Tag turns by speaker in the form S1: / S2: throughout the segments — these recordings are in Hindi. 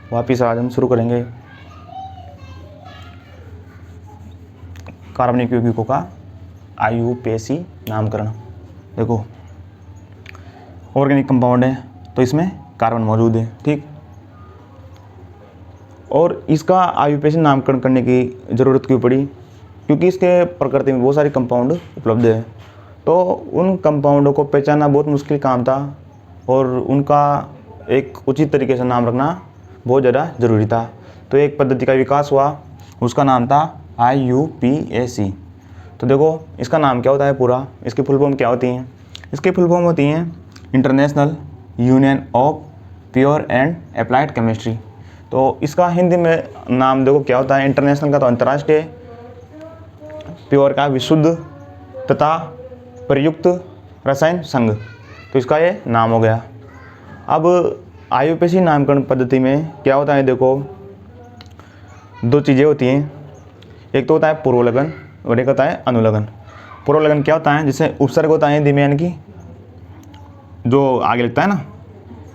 S1: वापिस आज हम शुरू करेंगे कार्बनिक यौगिकों का IUPAC नामकरण। देखो, ऑर्गेनिक कंपाउंड है तो इसमें कार्बन मौजूद है, ठीक। और इसका IUPAC नामकरण करने की ज़रूरत क्यों पड़ी? क्योंकि इसके प्रकृति में बहुत सारे कंपाउंड उपलब्ध है, तो उन कंपाउंडों को पहचानना बहुत मुश्किल काम था और उनका एक उचित तरीके से नाम रखना बहुत ज़्यादा ज़रूरी था। तो एक पद्धति का विकास हुआ, उसका नाम था IUPAC। तो देखो, इसका नाम क्या होता है पूरा, इसकी फुल फॉर्म क्या होती हैं? इसकी फुल फॉर्म होती हैं international union of pure and applied chemistry. तो इसका हिंदी में नाम देखो क्या होता है। इंटरनेशनल का तो अंतर्राष्ट्रीय, प्योर का विशुद्ध तथा प्रयुक्त रसायन संघ, तो इसका ये नाम हो गया। अब IUPAC नामकरण पद्धति में क्या होता है, देखो दो चीज़ें होती हैं। एक तो होता है पूर्वलगन और एक होता है अनुलगन। पूर्वलगन क्या होता है? जिससे उपसर्ग होता है हिंदी में, यानी कि जो आगे लगता है ना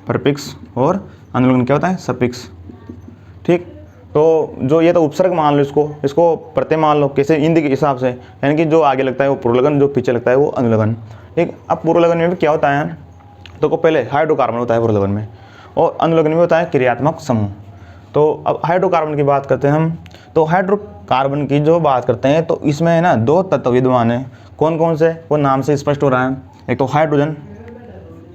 S1: परफिक्स, और अनुलगन क्या होता है? सफिक्स, ठीक। तो जो ये तो उपसर्ग मान लो, इसको प्रत्यय मान लो, कैसे हिंदी के हिसाब से, यानी कि जो आगे लगता है वो पूर्वलगन, जो पीछे लगता है वो अनुलगन, ठीक। अब पूर्वलगन में भी क्या होता है, तो को पहले हाइड्रोकार्बन होता है पूर्वलगन में, और अनुलगन में होता है क्रियात्मक समूह। तो अब हाइड्रोकार्बन की बात करते हैं हम। तो हाइड्रोकार्बन की जो बात करते हैं तो इसमें है ना दो तत्व विद्यमान है। कौन कौन से? वो नाम से स्पष्ट हो रहा है, एक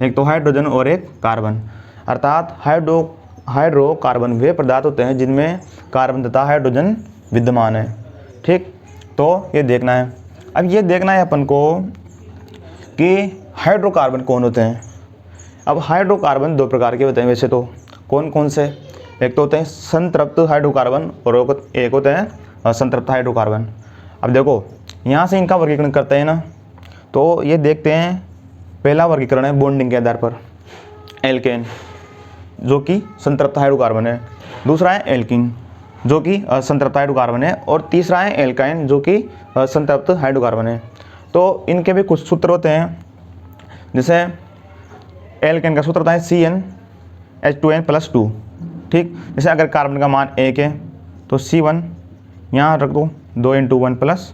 S1: तो हाइड्रोजन और एक कार्बन। अर्थात हाइड्रोकार्बन वे पदार्थ होते हैं जिनमें कार्बन तथा हाइड्रोजन विद्यमान है, ठीक। तो ये देखना है। अब ये देखना है अपन को कि हाइड्रोकार्बन कौन होते हैं। अब हाइड्रोकार्बन दो प्रकार के होते हैं वैसे तो। कौन कौन से? एक तो होते हैं संतृप्त हाइड्रोकार्बन और एक होते हैं असंतृप्त हाइड्रोकार्बन। अब देखो, यहाँ से इनका वर्गीकरण करते हैं ना, तो ये देखते हैं। पहला वर्गीकरण है बॉन्डिंग के आधार पर, एल्केन जो कि संतृप्त हाइड्रोकार्बन है, दूसरा है एल्कीन जो कि असंतृप्त हाइड्रोकार्बन है, और तीसरा है एल्काइन जो कि संतृप्त हाइड्रोकार्बन है। तो इनके भी कुछ सूत्र होते हैं। जैसे एल्केन का सूत्र होता है CnH2n+2, ठीक। जैसे अगर कार्बन का मान 1 है तो C1 यहाँ रख दो, 2 × 1 +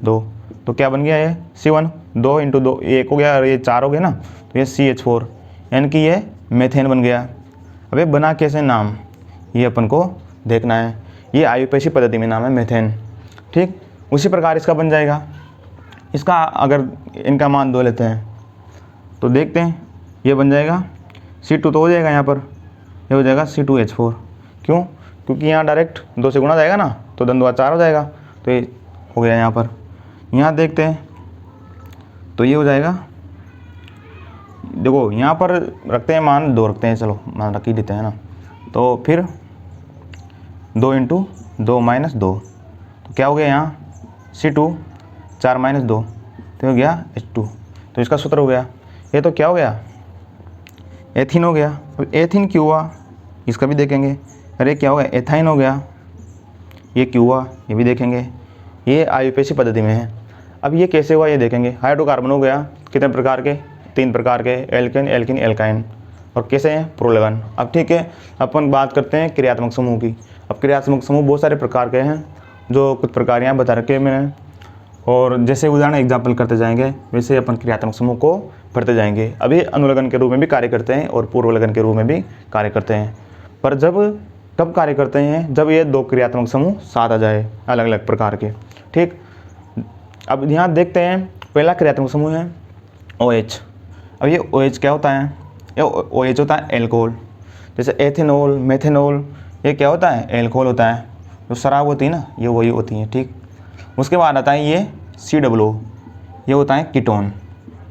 S1: 2, तो क्या बन गया ये C1, 2 × 2 1 हो गया, और ये 4 हो गया ना, तो ये CH4, यानी कि ये मेथेन बन गया। अब ये बना कैसे नाम, ये अपन को देखना है। ये IUPAC पद्धति में नाम है मेथेन, ठीक। उसी प्रकार इसका बन जाएगा। इसका अगर इनका मान 2 लेते हैं तो देखते हैं, ये बन जाएगा C2 तो हो जाएगा, यहाँ पर ये हो जाएगा C2H4। क्यों? क्योंकि यहाँ डायरेक्ट 2 से गुणा जाएगा ना, तो 2 × 2 = 4 हो जाएगा, तो ये हो गया यहाँ पर। यहाँ देखते हैं तो ये हो जाएगा, देखो यहाँ पर रखते हैं मान 2 रखते हैं, चलो मान रख ही देते हैं ना। तो फिर 2 × 2 - 2, तो क्या हो गया यहाँ C2, 4 - 2, तो हो गया H2। तो इसका सूत्र हो गया। ये तो क्या हो गया, एथीन हो गया। अब एथीन क्यों हुआ इसका भी देखेंगे। अरे क्या हो गया, एथाइन हो गया। ये क्यों हुआ ये भी देखेंगे। ये IUPAC पद्धति में है। अब ये कैसे हुआ ये देखेंगे। हाइड्रोकार्बन हो गया कितने प्रकार के, 3 प्रकार के, एल्केन, एल्कीन, एल्काइन, और कैसे हैं, प्रोलगन। अब ठीक है, अपन बात करते हैं क्रियात्मक समूह की। अब क्रियात्मक समूह बहुत सारे प्रकार के हैं, जो कुछ प्रकार यहाँ बता रखे हैं मैंने, और जैसे उदाहरण एग्जाम्पल करते जाएंगे वैसे अपन क्रियात्मक समूह को पढ़ते जाएंगे। अभी अनुलगन के रूप में भी कार्य करते हैं और पूर्वलगन के रूप में भी कार्य करते हैं। पर कब कार्य करते हैं, जब ये 2 क्रियात्मक समूह साथ आ जाए अलग अलग प्रकार के, ठीक। अब यहाँ देखते हैं, पहला क्रियात्मक समूह है OH। अब ये OH क्या होता है, ये OH होता है एल्कोहल। जैसे एथेनॉल, मेथेनॉल, ये क्या होता है, एल्कोहल होता है। जो शराब होती है ना, ये वही होती है, ठीक। उसके बाद आता है ये COO, ये होता है कीटोन,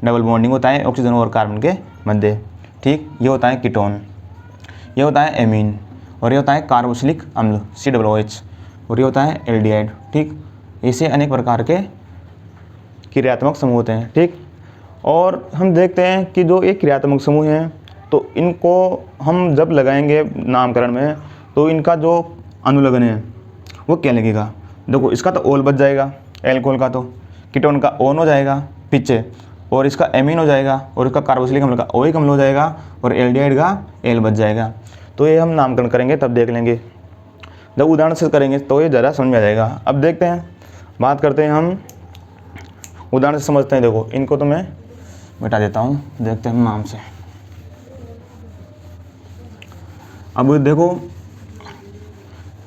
S1: डबल बॉन्डिंग होता है ऑक्सीजन और कार्बन के मध्य, ठीक। ये होता है कीटोन। ये होता है एमीन, और ये होता है कार्बोक्सिलिक अम्ल COOH, और ये होता है एल्डिहाइड, ठीक। ऐसे अनेक प्रकार के क्रियात्मक समूह होते हैं, ठीक। और हम देखते हैं कि जो एक क्रियात्मक समूह हैं तो इनको हम जब लगाएंगे नामकरण में, तो इनका जो अनुलगन है वो क्या लगेगा। देखो, इसका तो ओल बच जाएगा, एल्कोहल का, तो कीटोन का ओन हो जाएगा पीछे, और इसका एमीन हो जाएगा, और इसका कार्बोक्सिलिक अम्ल का OH अम्ल हो जाएगा, और एल्डिहाइड का एल बच जाएगा। तो ये हम नामकरण करेंगे तब देख लेंगे, जब उदाहरण से करेंगे तो ये ज़रा समझ में आ जाएगा। अब देखते हैं, बात करते हैं हम उदाहरण से समझते हैं। देखो इनको तो मैं मिटा देता हूँ, देखते हैं हम नाम से। अब देखो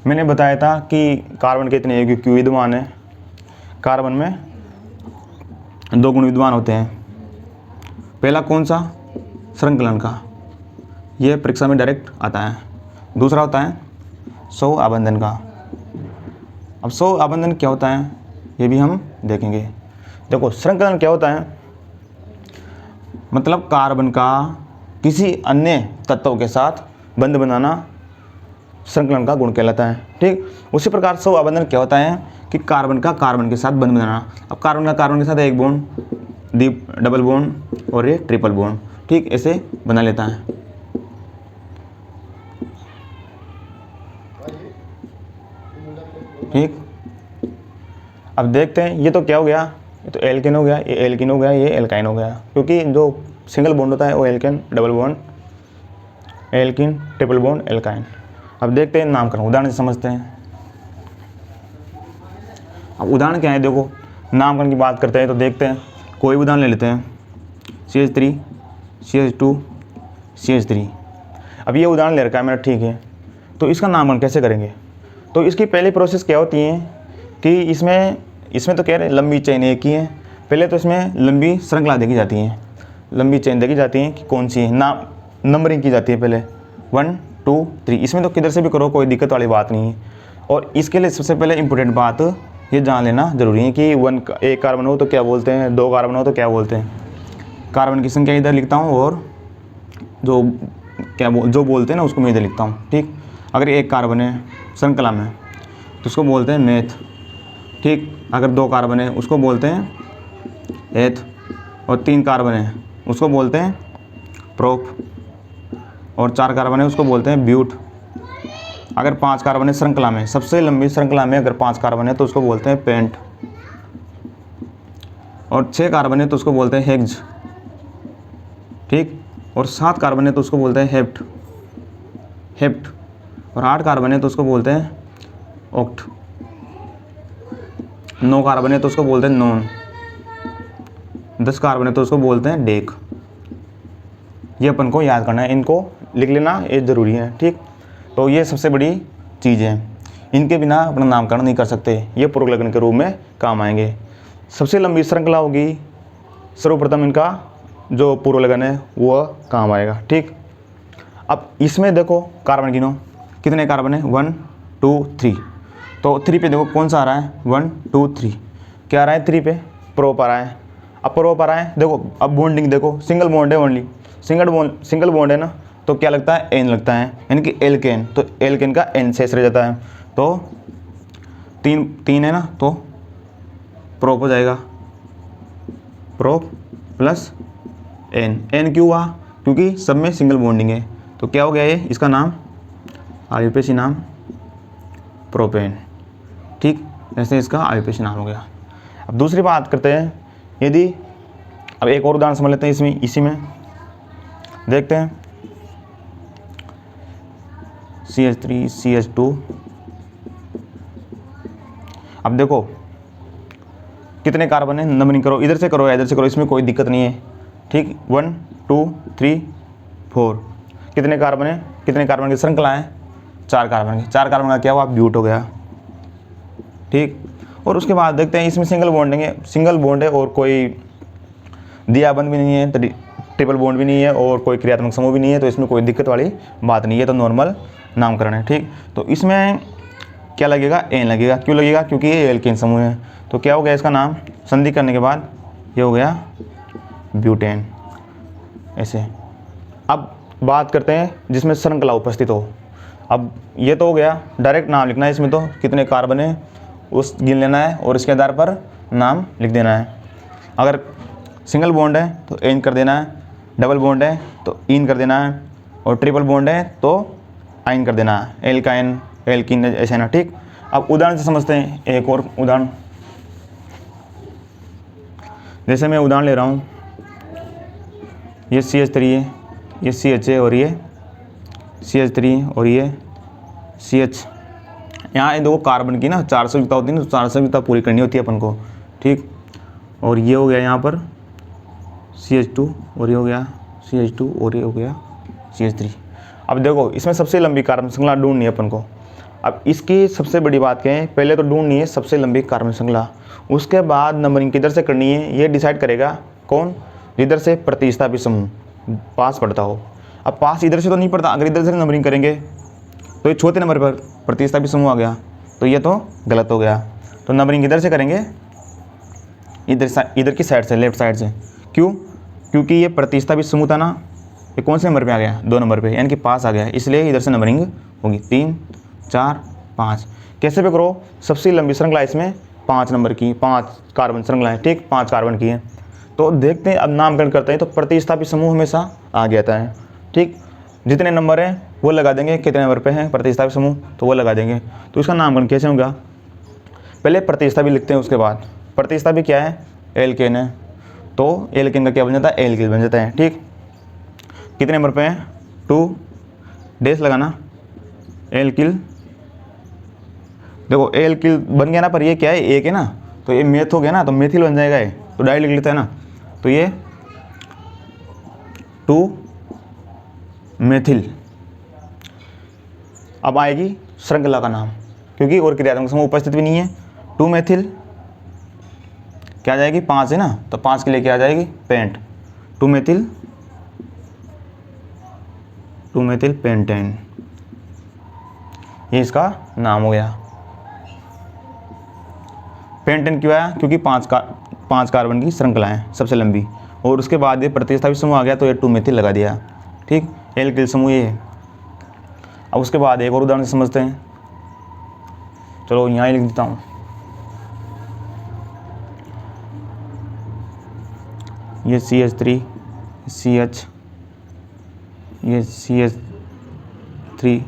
S1: मैंने बताया था कि कार्बन के इतने क्यू विद्यमान है। कार्बन में 2 गुण विद्यमान होते हैं। पहला कौन सा? श्रृंखलन का, यह परीक्षा में डायरेक्ट आता है। दूसरा होता है सौ आबंधन का। अब सौ आबंधन क्या होता है ये भी हम देखेंगे। देखो श्रृंखलन क्या होता है, मतलब कार्बन का किसी अन्य तत्व के साथ बंध बनाना श्रृंखलन का गुण कहलाता है। ठीक, उसी प्रकार सौ आबंधन क्या होता है कि कार्बन का कार्बन के साथ बंध बनाना। अब कार्बन का कार्बन के साथ एक बॉन्ड, डबल बॉन्ड और ये ट्रिपल बॉन्ड, ठीक ऐसे बना लेता है। ठीक, अब देखते हैं ये तो क्या हो गया, ये तो एल्केन हो गया, ये एल्किन हो गया, ये एल्काइन हो गया, क्योंकि जो सिंगल बॉन्ड होता है वो alkane, double bond alkene, triple bond alkyne. अब देखते हैं नामकरण, उदाहरण से समझते हैं। अब उदाहरण क्या है, देखो नामकरण की बात करते हैं तो देखते हैं, कोई उदाहरण ले लेते हैं, CH3 CH2 CH3। अब ये उदाहरण ले रखा है मेरा, ठीक है, तो इसका नामकरण कैसे करेंगे? तो इसकी पहली प्रोसेस क्या होती है कि इसमें तो कह रहे हैं लंबी चेन एक ही है। पहले तो इसमें लंबी श्रृंखला देखी जाती है, लंबी चेन देखी जाती है कि कौन सी है, नंबरिंग की जाती है पहले 1 2 3। इसमें तो किधर से भी करो, कोई दिक्कत वाली बात नहीं है। और इसके लिए सबसे पहले इंपॉर्टेंट बात ये जान लेना ज़रूरी है कि एक कार्बन हो तो क्या बोलते हैं, 2 कार्बन हो तो क्या बोलते हैं। कार्बन की संख्या इधर लिखता हूँ और जो बोलते हैं ना उसको मैं इधर लिखता हूँ। ठीक, अगर एक कार्बन है श्रृंखला में तो उसको बोलते हैं मेथ। ठीक, अगर 2 कार्बन है उसको बोलते हैं एथ, और 3 कार्बन है उसको बोलते हैं प्रोप, और 4 कार्बन है उसको बोलते हैं ब्यूट। अगर 5 कार्बन है श्रृंखला में, सबसे लंबी श्रृंखला में अगर 5 कार्बन है तो उसको बोलते हैं पेंट, और 6 कार्बन है तो उसको बोलते हैं हेक्स। ठीक, और 7 कार्बन है तो उसको बोलते हैं हेप्ट, और 8 कार्बन है तो उसको बोलते हैं ऑक्ट, 9 कार्बन है तो उसको बोलते हैं नॉन, 10 कार्बन है तो उसको बोलते हैं डेक। ये अपन को याद करना है, इनको लिख लेना, ये ज़रूरी है। ठीक, तो ये सबसे बड़ी चीज़ है, इनके बिना अपना नामकरण नहीं कर सकते, ये पूर्व लगन के रूप में काम आएंगे। सबसे लंबी श्रृंखला होगी, सर्वप्रथम इनका जो पूर्व लगन है वो काम आएगा। ठीक, अब इसमें देखो कार्बन गिनो, कितने कार्बन है 1 2 3, तो 3 पे देखो कौन सा आ रहा है 1 2 3, क्या आ रहा है 3 पे प्रोप आ रहा है। अब प्रोप आ रहा है, देखो अब बॉन्डिंग देखो, सिंगल बॉन्ड है ओनली, सिंगल बॉन्ड है ना, तो क्या लगता है एन लगता है, यानी कि एल्केन, तो एल्केन का एन शेष रह जाता है, तो 3 है ना, तो प्रोप हो जाएगा, प्रोप प्लस एन क्यों हुआ, क्योंकि सब में सिंगल बॉन्डिंग है, तो क्या हो गया ये, इसका नाम आयुपेशी नाम प्रोपेन। ठीक, ऐसे इसका आयुपेशी नाम हो गया। अब दूसरी बात करते हैं, यदि अब एक और उदाहरण समझ लेते हैं, इसी में देखते हैं CH3 CH2। अब देखो कितने कार्बन है, नंबरिंग करो, इधर से करो या इधर से करो, इसमें कोई दिक्कत नहीं है। ठीक, 1 2 3 4, कितने कार्बन है, कितने कार्बन की श्रृंखला है 4 कार्बन की, 4 कार्बन का क्या हुआ ब्यूट हो गया। ठीक, और उसके बाद देखते हैं इसमें सिंगल बॉन्ड है और कोई दियाबंद भी नहीं है, ट्रिपल बॉन्ड भी नहीं है और कोई क्रियात्मक समूह भी नहीं है, तो इसमें कोई दिक्कत वाली बात नहीं है, तो नॉर्मल नामकरण है। ठीक, तो इसमें क्या लगेगा, एन लगेगा, क्यों लगेगा, क्योंकि ये एल्केन समूह है, तो क्या हो गया इसका नाम, संधि करने के बाद ये हो गया ब्यूटेन। ऐसे अब बात करते हैं जिसमें श्रृंखला उपस्थित हो। अब ये तो हो गया, डायरेक्ट नाम लिखना है, इसमें तो कितने कार्बन है उस गिन लेना है और इसके आधार पर नाम लिख देना है। अगर सिंगल बॉन्ड है तो एन कर देना है, डबल बॉन्ड है तो इन कर देना है, और ट्रिपल बॉन्ड है तो आइन कर देना है, एल्काइन एल्किन ऐसे ना। ठीक, अब उदाहरण से समझते हैं, एक और उदाहरण, जैसे मैं उदाहरण ले रहा हूँ, ये CH3 है, ये CH है और ये CH3 और ये CH। यहाँ ये दो कार्बन की ना 400 युक्ता होती है ना, तो 400 युक्ता पूरी करनी होती है अपन को, ठीक। और ये हो गया यहाँ पर CH2 और ये हो गया CH2 और ये हो गया CH3। अब देखो इसमें सबसे लंबी कार्बन श्रृंखला ढूंढनी है अपन को। अब इसकी सबसे बड़ी बात क्या है, पहले तो ढूंढनी है सबसे लंबी कार्बन श्रृंखला, उसके बाद नंबरिंग किधर से करनी है ये डिसाइड करेगा कौन, जिधर से प्रतिस्थापी समूह पास पड़ता हो। अब पास इधर से तो नहीं पड़ता, अगर इधर से नंबरिंग करेंगे तो ये चौथे नंबर पर प्रतिस्थापी समूह आ गया, तो ये तो गलत हो गया। तो नंबरिंग इधर से करेंगे, इधर की साइड से, लेफ्ट साइड से। क्यों? क्योंकि ये प्रतिस्थापी समूह था ना, ये कौन से नंबर पे आ गया, 2 नंबर पे, यानी कि पास आ गया, इसलिए इधर से नंबरिंग होगी 3 4 5। कैसे पे करो, सबसे लंबी श्रृंखला इसमें 5 नंबर की, 5 कार्बन श्रृंखला है, ठीक, 5 कार्बन की है। तो देखते हैं, अब नामकरण करते हैं, तो प्रतिस्थापी समूह हमेशा आ जाता है, ठीक। जितने नंबर हैं वो लगा देंगे, कितने नंबर पे हैं प्रतिस्थापी समूह तो वो लगा देंगे। तो इसका नामकरण कैसे होगा, पहले प्रतिस्थापी लिखते हैं, उसके बाद प्रतिस्थापी क्या है, एल्केन है, तो एल्केन का क्या बन जाता है, एल्किल बन जाता है, ठीक। कितने नंबर पे हैं, 2 डैश लगाना, एल्किल। देखो एल्किल बन गया ना, पर ये क्या है, एक है ना, तो ये मेथ हो गया ना, तो मेथिल बन जाएगा ये, तो डायरेक्ट लिख लेते हैं ना, तो ये 2 मेथिल। अब आएगी श्रृंखला का नाम, क्योंकि और क्रियात्मक समूह उपस्थित भी नहीं है। 2 मेथिल क्या आ जाएगी, 5 है ना, तो 5 के लिए क्या आ जाएगी, पेंट, 2 मेथिल पेंटेन, ये इसका नाम हो गया। पेंटेन क्यों आया, क्योंकि 5 कार्बन की श्रृंखला है सबसे लंबी, और उसके बाद ये प्रतिस्थापी समूह आ गया, तो ये 2 मेथिल लगा दिया, ठीक। एल्किल समूह ये है। अब उसके बाद एक और उदाहरण से समझते हैं, चलो यहाँ ही लिख देता हूँ। ये CH3 CH, ये CH3,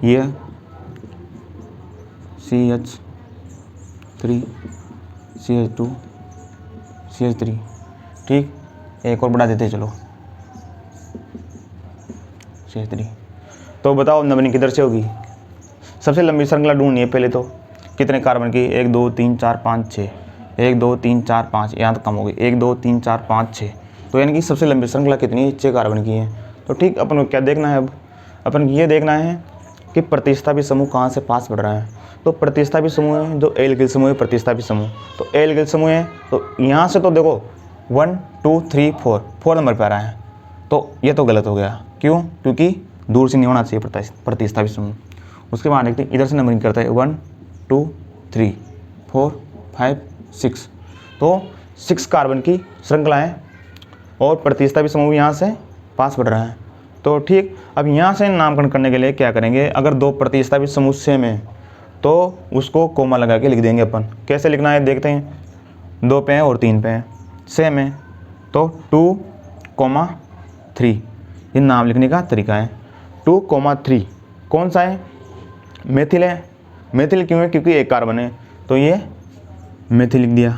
S1: ये CH3 CH2 CH3, ठीक। एक और बढ़ा देते हैं, चलो CH3। तो बताओ नंबरिंग किधर से होगी, सबसे लंबी श्रृंखला ढूंढनी है पहले तो, कितने कार्बन की, 1 2 3 4 5 6, 1 2 3 4 5, यहाँ तो कम हो गई, 1 2 3 4 5 6, तो यानी कि सबसे लंबी श्रृंखला कितनी है, 6 कार्बन की है। तो ठीक, अपन को क्या देखना है, अब अपन ये देखना है कि प्रतिस्थापी समूह कहाँ से पास बढ़ रहा है। तो प्रतिस्थापी समूह है जो एल्किल समूह है, प्रतिस्थापी समूह, तो एल्किल समूह है, तो यहाँ से तो देखो 1 2 3 4 नंबर पर आ रहा है, तो ये तो गलत हो गया। क्यों? क्योंकि दूर से नहीं होना चाहिए प्रतिस्थापी समूह। उसके बाद देखते हैं, इधर से नंबरिंग करता है 1 2 3 4 5 6, तो 6 कार्बन की श्रृंखला है और प्रतिस्थापी समूह यहाँ से पास बढ़ रहा है। तो ठीक, अब यहाँ से नामकरण करने के लिए क्या करेंगे, अगर 2 प्रतिस्थापी समूह सेम है तो उसको कोमा लगा के लिख देंगे अपन। कैसे लिखना है देखते हैं, 2 पे हैं और 3 पे हैं, सेम है, तो 2,3 ये नाम लिखने का तरीका है। 2,3 कौन सा है, मेथिल है। मेथिल क्यों है, क्योंकि 1 कार्बन है, तो ये मेथिल लिख दिया।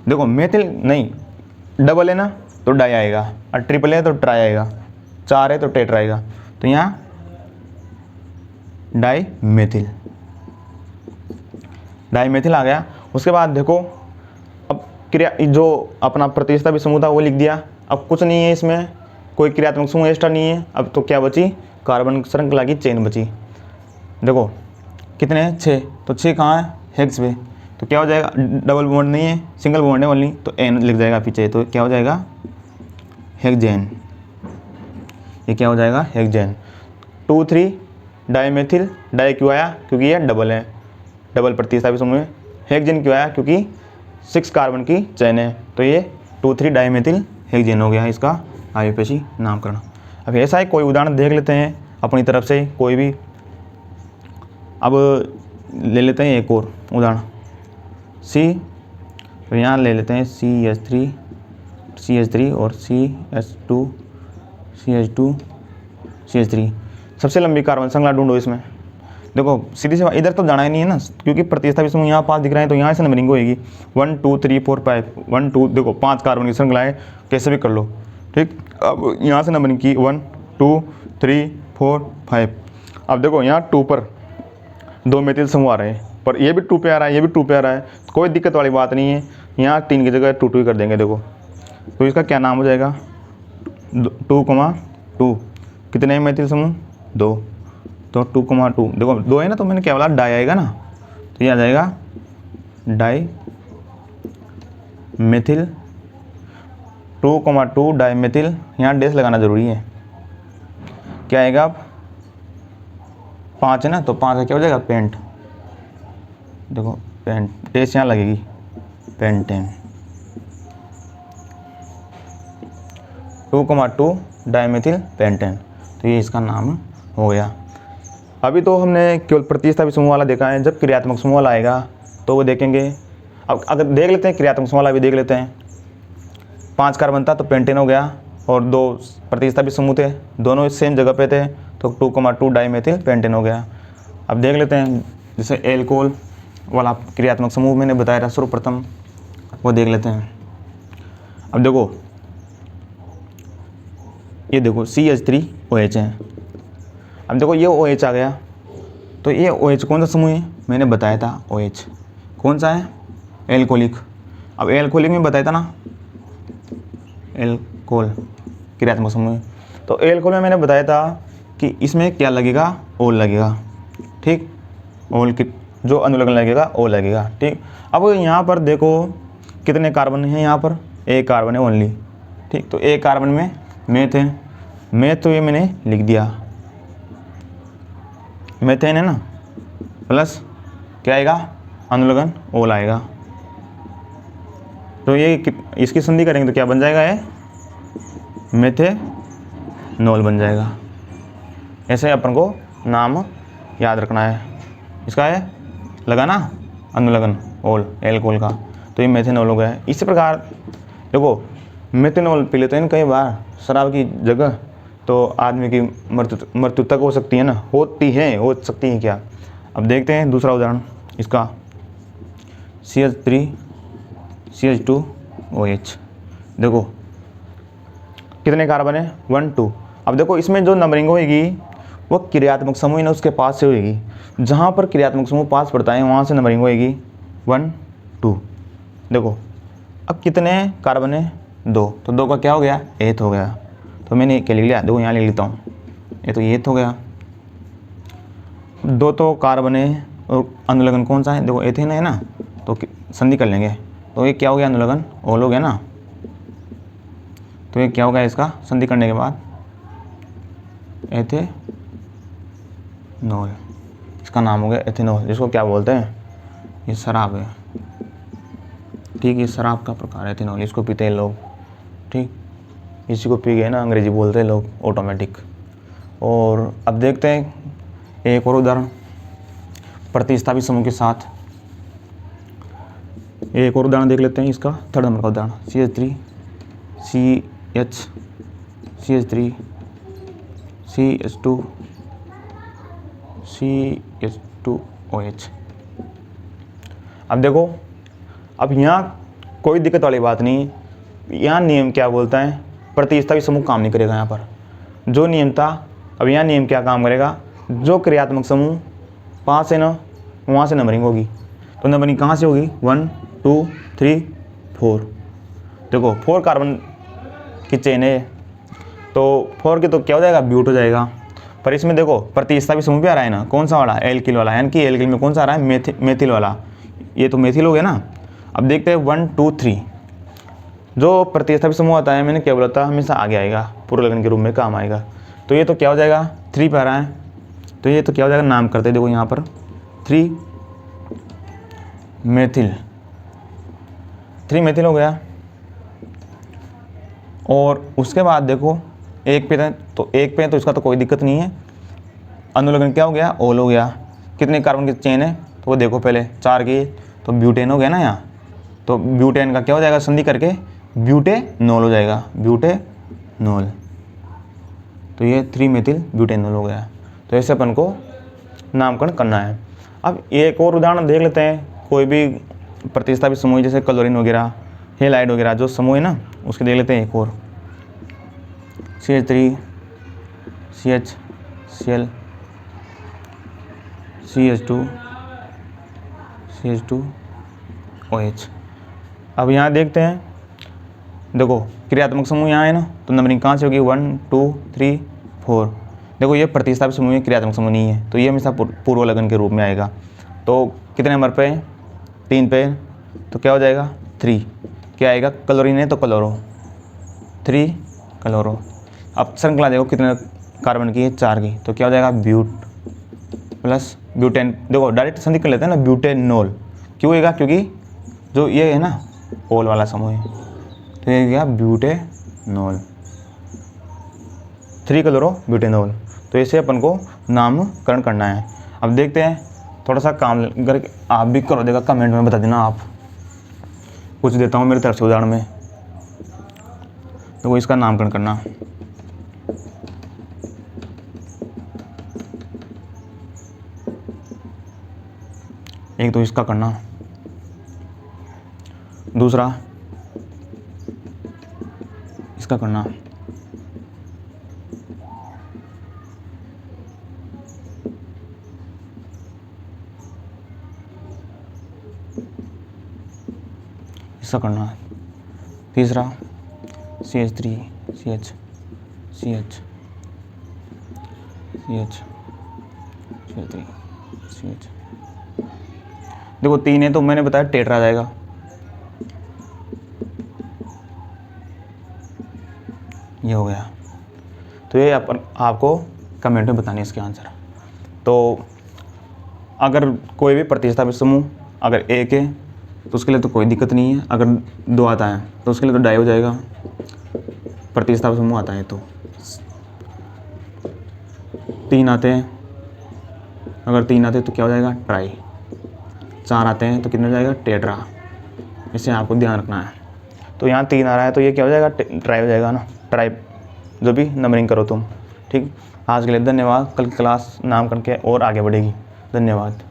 S1: देखो मेथिल नहीं, डबल है ना तो डाई आएगा, और ट्रिपल है तो ट्राई आएगा, 4 है तो टेट्रा आएगा, तो यहाँ डाई मेथिल आ गया। उसके बाद देखो, अब क्रिया जो अपना प्रतिस्थापी समूह था वो लिख दिया। अब कुछ नहीं है इसमें, कोई क्रियात्मक समूह एक्स्ट्रा नहीं है। अब तो क्या बची, कार्बन श्रृंखला की चेन बची। देखो कितने हैं, 6, तो 6 कहाँ है, हेक्स पे, तो क्या हो जाएगा, डबल बॉन्ड नहीं है, सिंगल बॉन्ड है ओनली, तो एन लिख जाएगा पीछे, तो क्या हो जाएगा, हेक्सेन। ये क्या हो जाएगा, हेक्सेन। 2 3 डाईमेथिल, डाई क्यों आया, क्योंकि ये डबल है, डबल प्रतिस्थापी समूह है। हेक्सेन क्यों आया, क्योंकि 6 कार्बन की चेन है, तो ये 2 3 डाईमेथिल हेक्सेन हो गया इसका आयुपेशी नामकरण। अब ऐसा ही कोई उदाहरण देख लेते हैं अपनी तरफ से कोई भी। अब ले लेते हैं एक और उदाहरण, सी, तो यहाँ ले लेते हैं CH3 और CH3। सबसे लंबी कार्बन श्रृंखला ढूंढो इसमें। देखो सीधी सी इधर तो जाना ही नहीं है ना, क्योंकि प्रतिस्थापी समूह यहाँ पास दिख रहे हैं, तो यहाँ से नंबरिंग होएगी 1 2 3 4 5 1 2। देखो 5 कार्बन की श्रृंखला है, कैसे भी कर लो, ठीक। अब यहाँ से नंबरिंग की 1 2 3 4 5। अब देखो यहाँ 2 पर 2 मेथिल समूह आ रहे हैं, पर ये भी 2 पे आ रहा है, ये भी 2 पे आ रहा है, कोई दिक्कत वाली बात नहीं है। यहाँ 3 की जगह 2 2 ही कर देंगे। देखो तो इसका क्या नाम हो जाएगा, 2,2 कितने मेथिल समूह 2, तो 2,2 देखो 2 है ना, तो मैंने क्या बोला डाई आएगा ना, तो ये आ जाएगा डाई मेथिल 2,2 डाई मेथिल। यहाँ डैश लगाना ज़रूरी है। क्या आएगा अब 5 है ना, तो 5 का क्या हो जाएगा पेंट। देखो पेंट डैश यहाँ लगेगी, पेंटेन 2,2 डाईमेथिल पेंटेन। तो ये इसका नाम हो गया। अभी तो हमने केवल प्रतिस्थापी समूह वाला देखा है, जब क्रियात्मक समूह वाला आएगा तो वो देखेंगे। अब अगर देख लेते हैं क्रियात्मक समूह वाला भी देख लेते हैं। 5 कार्बन था तो पेंटेन हो गया, और 2 प्रतिस्थापी समूह थे, दोनों सेम जगह पे थे, तो 2,2 डाईमेथिल पेंटेन हो गया। अब देख लेते हैं, जैसे एल्कोहल वाला क्रियात्मक समूह मैंने बताया था सर्वप्रथम, वो देख लेते हैं। अब देखो ये देखो CH3OH है। अब देखो ये OH आ गया, तो ये OH कौन सा समूह है, मैंने बताया था OH कौन सा है, एल्कोहलिक। अब एल्कोहलिक में बताया था ना, एल्कोहल क्रियात्मक समूह। तो एल्कोहल में मैंने बताया था कि इसमें क्या लगेगा, ओल लगेगा, ठीक। ओल की जो अनुलग्न लगेगा ओ लगेगा, ठीक। अब यहाँ पर देखो कितने कार्बन हैं, यहाँ पर एक कार्बन है ओनली, ठीक। तो एक कार्बन में मेथ है, मेथ तो ये मैंने लिख दिया, मेथेन है ना, प्लस क्या आएगा अनुलग्न ओल आएगा। तो ये इसकी संधि करेंगे तो क्या बन जाएगा, ये मेथेनॉल बन जाएगा। ऐसे अपन को नाम याद रखना है। इसका है लगाना अनुलग्न ओल एल्कोहल का, तो ये मेथेनॉल हो गया। इसी प्रकार देखो मेथेनॉल पी लेते हैं कई बार शराब की जगह, तो आदमी की मृत्यु तक हो सकती है ना, होती है, हो सकती है क्या। अब देखते हैं दूसरा उदाहरण इसका, CH3CH2OH। देखो कितने कार्बन है 1 2। अब देखो इसमें जो नंबरिंग होगी वो क्रियात्मक समूह है ना उसके पास से होगी, जहाँ पर क्रियात्मक समूह पास पड़ता है वहाँ से नंबरिंग होगी 1 2। देखो अब कितने कार्बन है 2, तो 2 का क्या हो गया एथ हो गया, तो मैंने क्या लिख लिया, देखो यहाँ लिख लेता हूँ, ये तो एथ हो गया। 2 तो कार्बन है और अनुलग्न कौन सा है, देखो एथेन है ना, तो संधि कर लेंगे, तो ये क्या हो गया अनुलग्न ओल हो गया ना। तो ये क्या होगा इसका संधि करने के बाद एथेनॉल, इसका नाम हो गया एथेनॉल, जिसको क्या बोलते हैं, ये शराब है, ठीक। ये शराब का प्रकार है एथेनॉल, इसको पीते हैं लोग, ठीक। इसी को पी गए ना अंग्रेजी बोलते हैं लोग ऑटोमेटिक। और अब देखते हैं एक और उदाहरण प्रतिस्थापी समूह के साथ, एक और उदाहरण देख लेते हैं इसका, थर्ड नंबर का उदाहरण CH3CH2OH। अब देखो अब यहाँ कोई दिक्कत वाली बात नहीं, यहाँ नियम क्या बोलता है, प्रतिस्थापी समूह काम नहीं करेगा यहाँ पर, जो नियम था। अब यहाँ नियम क्या काम करेगा, जो क्रियात्मक समूह पास है ना वहाँ से नंबरिंग होगी, तो नंबरिंग कहाँ से होगी 1 2 3 4। देखो 4 कार्बन की चेन है, तो 4 के तो क्या हो जाएगा ब्यूट हो जाएगा। पर इसमें देखो प्रतिस्थापी समूह भी आ रहा है ना, कौन सा वाला एल्किल वाला, यानी कि एल्किल में कौन सा आ रहा है मेथिल वाला, ये तो मेथिल हो गया ना। अब देखते हैं 1 2 3, जो प्रतिस्थापी समूह आता है मैंने क्या बोला था हमेशा आगे आएगा, पूर्व लगन के रूप में काम आएगा। तो ये तो क्या हो जाएगा 3 पे आ रहा है, तो ये तो क्या हो जाएगा नाम करते हैं, देखो यहाँ पर 3 मेथिल हो गया। और उसके बाद देखो एक पे तो इसका तो कोई दिक्कत नहीं है, अनुलग्न क्या हो गया ओल हो गया। कितने कार्बन की चेन है, तो वो देखो पहले 4 की, तो ब्यूटेन हो गया ना यहाँ, तो ब्यूटेन का क्या हो जाएगा संधि करके ब्यूटेनॉल हो जाएगा, ब्यूटेनॉल। तो ये 3 मेथिल ब्यूटेनॉल हो गया। तो ऐसे अपन को नामकरण करना है। अब एक और उदाहरण देख लेते हैं, कोई भी प्रतिस्थापी समूह जैसे क्लोरीन वगैरह हेलाइड वगैरह जो समूह है ना उसके देख लेते हैं एक और। CH3 CH Cl CH2 CH2 OH। अब यहाँ देखते हैं, देखो क्रियात्मक समूह यहाँ है ना, तो नंबरिंग कहाँ से होगी 1 2 3 4। देखो ये प्रतिस्थापित समूह है, क्रियात्मक समूह नहीं है, तो ये हमेशा पूर्व लगन के रूप में आएगा। तो कितने नंबर पे, 3 पे, तो क्या हो जाएगा 3। क्या आएगा, क्लोरीन है तो क्लोरो, 3 क्लोरो। अब श्रृंखला देखो कितने कार्बन की है, 4 की, तो क्या हो जाएगा ब्यूट प्लस ब्यूटेन। देखो डायरेक्ट संधि कर लेते हैं ना, ब्यूटेनॉल। क्यों होगा, क्योंकि जो ये है ना ओल वाला समूह है, तो ये क्या ब्यूटेनॉल, 3 क्लोरो ब्यूटेनॉल। तो इसे अपन को नामकरण करना है। अब देखते हैं, थोड़ा सा काम करके आप भी करो, देगा कमेंट में बता देना आप। कुछ देता हूँ मेरी तरफ से उदाहरण में। देखो इसका नामकरण करना, एक तो इसका करना, दूसरा इसका करना, इसका करना, तीसरा CH3 CH CH CH CH3 CH। देखो 3 है तो मैंने बताया टेट्रा आ जाएगा, ये हो गया। तो ये अपन आपको कमेंट में बताने इसके आंसर। तो अगर कोई भी प्रतिस्थापित समूह अगर एक है तो उसके लिए तो कोई दिक्कत नहीं है, अगर 2 आता है तो उसके लिए तो डाई हो जाएगा। प्रतिस्थापित समूह आता है तो 3 आते हैं, अगर 3 आते हैं तो क्या हो जाएगा ट्राई, 4 आते हैं तो कितना हो जाएगा टेट्रा। इसे आपको ध्यान रखना है। तो यहाँ 3 आ रहा है तो ये क्या हो जाएगा ट्राई हो जाएगा ना, ट्राई जो भी नंबरिंग करो तुम। ठीक, आज के लिए धन्यवाद। कल की क्लास नामकरण के और आगे बढ़ेगी। धन्यवाद।